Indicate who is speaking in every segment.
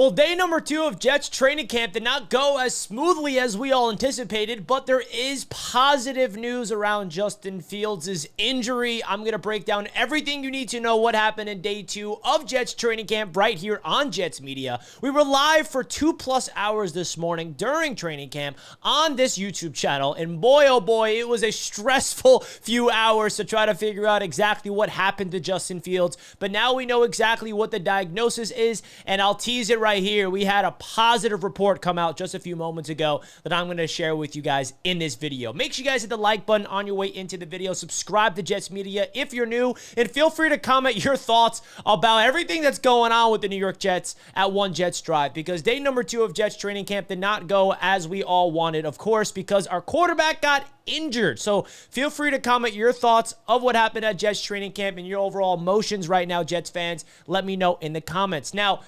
Speaker 1: Well, day number 2 of Jets training camp did not go as smoothly as we all anticipated, but there is positive news around Justin Fields' injury. I'm going to break down everything you need to know what happened in day 2 of Jets training camp right here on Jets Media. We were live for 2+ hours this morning during training camp on this YouTube channel, and boy, oh boy, it was a stressful few hours to try to figure out exactly what happened to Justin Fields, but now we know exactly what the diagnosis is, and I'll tease it right here. We had a positive report come out just a few moments ago that I'm going to share with you guys in this video. Make sure you guys hit the like button on your way into the video. Subscribe to Jets Media if you're new, and feel free to comment your thoughts about everything that's going on with the New York Jets at One Jets Drive, because day number 2 of Jets training camp did not go as we all wanted, of course, because our quarterback got injured. So feel free to comment your thoughts of what happened at Jets training camp and your overall emotions right now, Jets fans. Let me know in the comments. Now,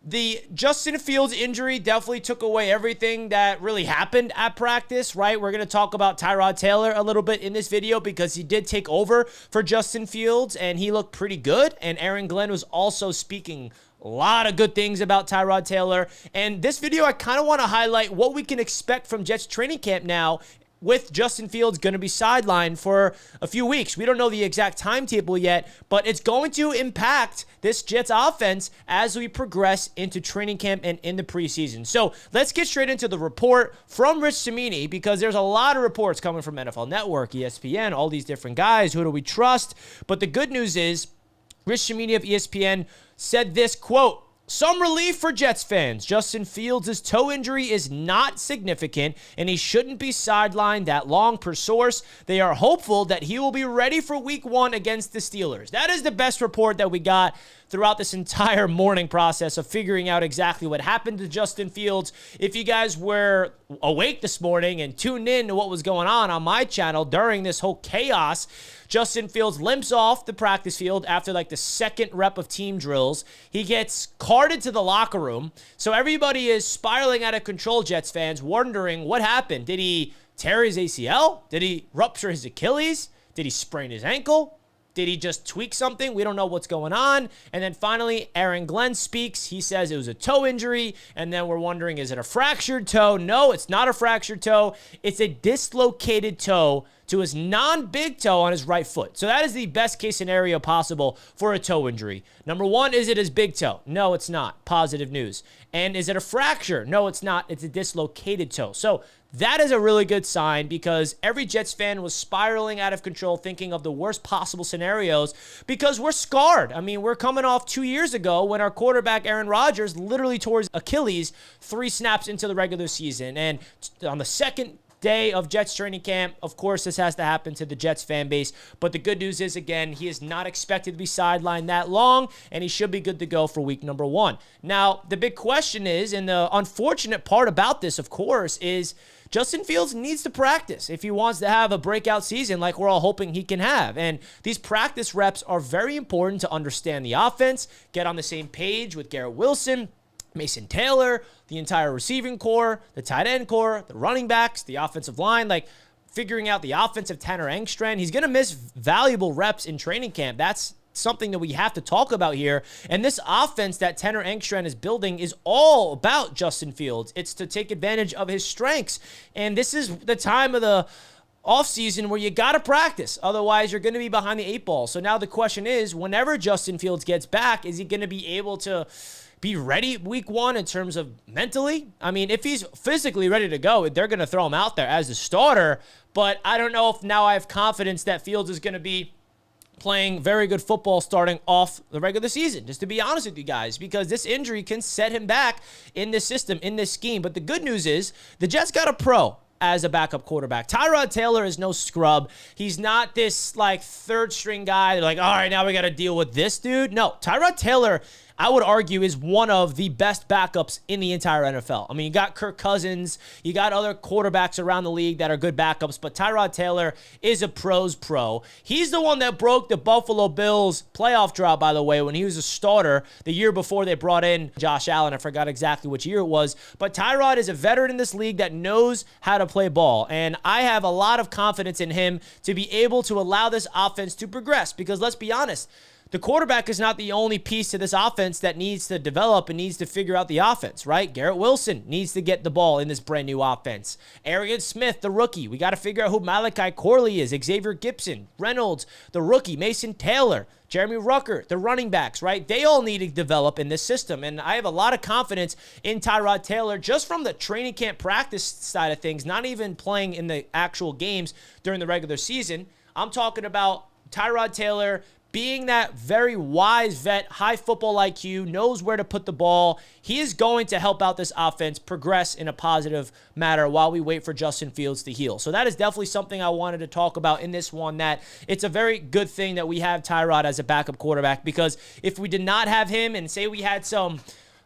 Speaker 1: the Justin Fields injury definitely took away everything that really happened at practice, right? We're going to talk about Tyrod Taylor a little bit in this video because he did take over for Justin Fields and he looked pretty good. And Aaron Glenn was also speaking a lot of good things about Tyrod Taylor. And this video, I kind of want to highlight what we can expect from Jets training camp now, with Justin Fields going to be sidelined for a few weeks. We don't know the exact timetable yet, but it's going to impact this Jets offense as we progress into training camp and in the preseason. So let's get straight into the report from Rich Cimini, because there's a lot of reports coming from NFL Network, ESPN, all these different guys. Who do we trust? But the good news is Rich Cimini of ESPN said this, quote, "Some relief for Jets fans. Justin Fields' toe injury is not significant, and he shouldn't be sidelined that long per source. They are hopeful that he will be ready for week 1 against the Steelers." That is the best report that we got throughout this entire morning process of figuring out exactly what happened to Justin Fields. If you guys were awake this morning and tuned in to what was going on my channel during this whole chaos, Justin Fields limps off the practice field after like the second rep of team drills. He gets carted to the locker room. So everybody is spiraling out of control, Jets fans, wondering what happened. Did he tear his ACL? Did he rupture his Achilles? Did he sprain his ankle? Did he just tweak something? We don't know what's going on. And then finally, Aaron Glenn speaks. He says it was a toe injury. And then we're wondering, is it a fractured toe? No, it's not a fractured toe. It's a dislocated toe to his non-big toe on his right foot. So that is the best case scenario possible for a toe injury. Number 1, is it his big toe? No, it's not. Positive news. And is it a fracture? No, it's not. It's a dislocated toe. So that is a really good sign, because every Jets fan was spiraling out of control, thinking of the worst possible scenarios, because we're scarred. I mean, we're coming off 2 years ago when our quarterback, Aaron Rodgers, literally tore his Achilles 3 snaps into the regular season. And on the second day of Jets training camp, of course, this has to happen to the Jets fan base. But the good news is, again, he is not expected to be sidelined that long, and he should be good to go for week number 1. Now, the big question is, and the unfortunate part about this, of course, is Justin Fields needs to practice if he wants to have a breakout season like we're all hoping he can have. And these practice reps are very important to understand the offense, get on the same page with Garrett Wilson, Mason Taylor, the entire receiving core, the tight end core, the running backs, the offensive line, like figuring out the offensive Tanner Engstrand. He's going to miss valuable reps in training camp. That's something that we have to talk about here. And this offense that Tanner Engstrand is building is all about Justin Fields. It's to take advantage of his strengths. And this is the time of the offseason where you got to practice. Otherwise, you're going to be behind the 8 ball. So now the question is, whenever Justin Fields gets back, is he going to be able to be ready week 1 in terms of mentally? I mean, if he's physically ready to go, they're going to throw him out there as the starter. But I don't know if now I have confidence that Fields is going to be playing very good football starting off the regular season, just to be honest with you guys, because this injury can set him back in this system, in this scheme. But the good news is the Jets got a pro as a backup quarterback. Tyrod Taylor is no scrub. He's not this like third string guy. They're like, all right, now we got to deal with this dude. No, Tyrod Taylor, I would argue, is one of the best backups in the entire NFL. I mean, you got Kirk Cousins, you got other quarterbacks around the league that are good backups, but Tyrod Taylor is a pro's pro. He's the one that broke the Buffalo Bills playoff drought, by the way, when he was a starter the year before they brought in Josh Allen. I forgot exactly which year it was, but Tyrod is a veteran in this league that knows how to play ball, and I have a lot of confidence in him to be able to allow this offense to progress, because let's be honest, the quarterback is not the only piece to this offense that needs to develop and needs to figure out the offense, right? Garrett Wilson needs to get the ball in this brand new offense. Arian Smith, the rookie. We got to figure out who Malachi Corley is. Xavier Gibson, Reynolds, the rookie. Mason Taylor, Jeremy Rucker, the running backs, right? They all need to develop in this system. And I have a lot of confidence in Tyrod Taylor just from the training camp practice side of things, not even playing in the actual games during the regular season. I'm talking about Tyrod Taylor being that very wise vet, high football IQ, knows where to put the ball. He is going to help out this offense progress in a positive manner while we wait for Justin Fields to heal. So that is definitely something I wanted to talk about in this one, that it's a very good thing that we have Tyrod as a backup quarterback, because if we did not have him and say we had some,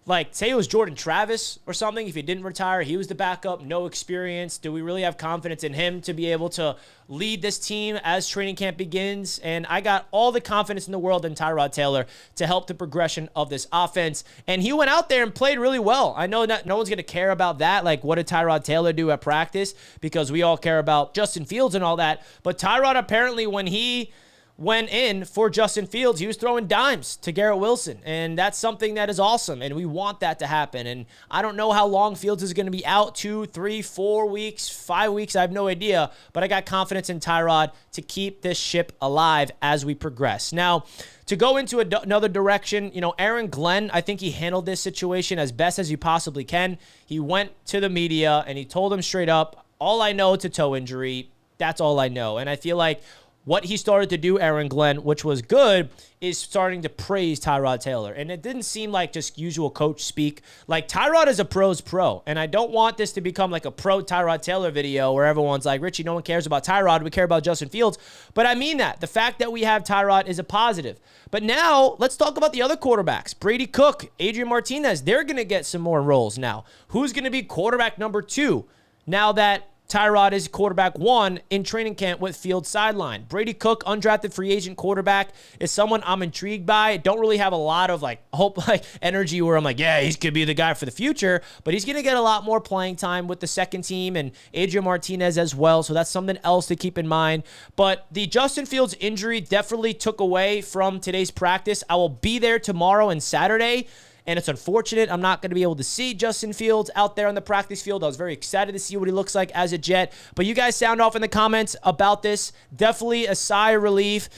Speaker 1: like, say it was Jordan Travis or something, if he didn't retire, he was the backup, no experience. Do we really have confidence in him to be able to lead this team as training camp begins? And I got all the confidence in the world in Tyrod Taylor to help the progression of this offense. And he went out there and played really well. I know that no one's going to care about that. Like, what did Tyrod Taylor do at practice? Because we all care about Justin Fields and all that. But Tyrod, apparently, when he went in for Justin Fields, he was throwing dimes to Garrett Wilson, and that's something that is awesome, and we want that to happen. And I don't know how long Fields is going to be out, 2, 3, 4 weeks, 5 weeks, I have no idea, but I got confidence in Tyrod to keep this ship alive as we progress. Now, to go into another direction, Aaron Glenn, I think he handled this situation as best as you possibly can. He went to the media, and he told them straight up, all I know, it's a toe injury. That's all I know. And I feel like what he started to do, Aaron Glenn, which was good, is starting to praise Tyrod Taylor. And it didn't seem like just usual coach speak. Like, Tyrod is a pro's pro. And I don't want this to become like a pro Tyrod Taylor video where everyone's like, Richie, no one cares about Tyrod. We care about Justin Fields. But I mean that. The fact that we have Tyrod is a positive. But now, let's talk about the other quarterbacks. Brady Cook, Adrian Martinez, they're going to get some more roles now. Who's going to be quarterback number 2 now that Tyrod is quarterback 1 in training camp with Fields sideline? Brady Cook, undrafted free agent quarterback, is someone I'm intrigued by. Don't really have a lot of hope, energy where I'm like, yeah, he could be the guy for the future, but he's going to get a lot more playing time with the second team and Adrian Martinez as well. So that's something else to keep in mind. But the Justin Fields injury definitely took away from today's practice. I will be there tomorrow and Saturday. And it's unfortunate I'm not going to be able to see Justin Fields out there on the practice field. I was very excited to see what he looks like as a Jet. But you guys sound off in the comments about this. Definitely a sigh of relief.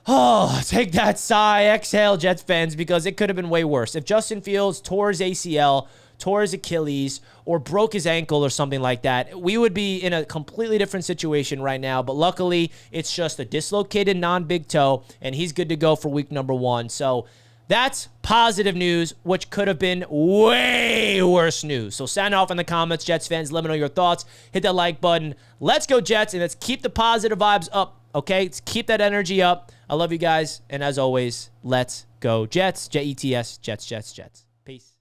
Speaker 1: Oh, take that sigh. Exhale, Jets fans, because it could have been way worse. If Justin Fields tore his ACL, tore his Achilles, or broke his ankle or something like that, we would be in a completely different situation right now. But luckily, it's just a dislocated non-big toe, and he's good to go for week number 1. So that's positive news, which could have been way worse news. So sound off in the comments, Jets fans. Let me know your thoughts. Hit that like button. Let's go, Jets, and let's keep the positive vibes up, okay? Let's keep that energy up. I love you guys, and as always, let's go, Jets. Jets, Jets, Jets. Peace.